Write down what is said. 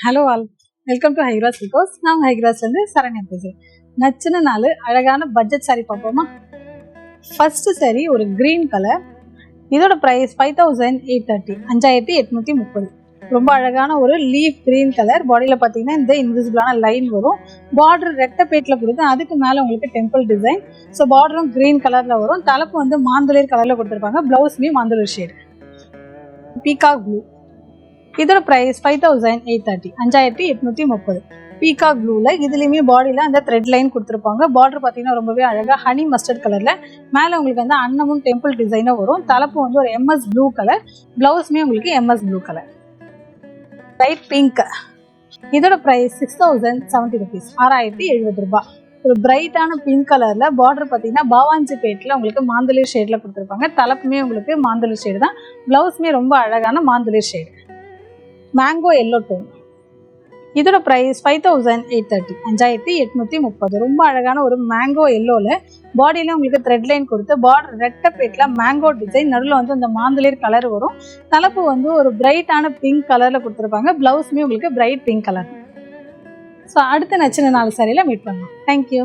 Hello all, welcome to Hycross because நான் ஹைக்ராஸ்லேருந்து சரண்யா பேசுகிறேன். நச்சுன்னு 4 அழகான பட்ஜெட் சாரீ பார்ப்போமா? ஃபர்ஸ்ட் சாரீ ஒரு க்ரீன் கலர். இதோட ப்ரைஸ் 5830, 5830. ரொம்ப அழகான ஒரு லீஃப் க்ரீன் கலர். பாடியில் பார்த்தீங்கன்னா இந்த இன்விசிபிளான லைன் வரும். பார்டர் ரெட்டை பேட்டில் கொடுத்து அதுக்கு மேலே உங்களுக்கு டெம்பிள் டிசைன். ஸோ பார்டரும் க்ரீன் கலரில் வரும். தலைப்பு வந்து மாந்தளிர் கலரில் கொடுத்துருப்பாங்க. ப்ளவுஸ்லேயும் மாந்தளிர் ஷேடு. Peacock blue. இதோட ப்ரைஸ் 5830, 5830. பீகாக் ப்ளூல இதுலயுமே பாடியில அந்த த்ரெட் லைன் கொடுத்துருப்பாங்க. பார்டர் பார்த்தீங்கன்னா ரொம்பவே அழகா ஹனி மஸ்டர்ட் கலர்ல மேலே உங்களுக்கு வந்து அன்னமும் டெம்பிள் டிசைனும் வரும். தலைப்பு வந்து ஒரு MS ப்ளூ கலர். பிளவுஸ்மே உங்களுக்கு MS blue colour. Light pink. இதோட ப்ரைஸ் 6070 rupees, 6070 ரூபாய். ஒரு பிரைட்டான பிங்க் கலர்ல பார்டர் பார்த்தீங்கன்னா பாவாஞ்சி பேட்டில் உங்களுக்கு மாந்தளிர் ஷேட்ல கொடுத்துருப்பாங்க. தலைப்புமே உங்களுக்கு மாந்தளிர் ஷேடு தான். பிளவுஸ்மே ரொம்ப அழகான மாந்தளிர் ஷேடு. Mango yellow tone. இதோட ப்ரைஸ் 5830, 5830. ரொம்ப அழகான ஒரு மேங்கோ எல்லோல பாடியில உங்களுக்கு த்ரெட் லைன் கொடுத்து பார்டர் ரெட்டை பேட்ல மேங்கோ டிசைன், நடுவில் வந்து அந்த மாந்தளிர் கலர் வரும். தலைப்பு வந்து ஒரு பிரைட்டான பிங்க் கலர்ல கொடுத்துருப்பாங்க. பிளவுஸ்மே உங்களுக்கு பிரைட் பிங்க் கலர். ஸோ அடுத்த நச்சுன 4 சாரியில மீட் பண்ணலாம். தேங்க்யூ.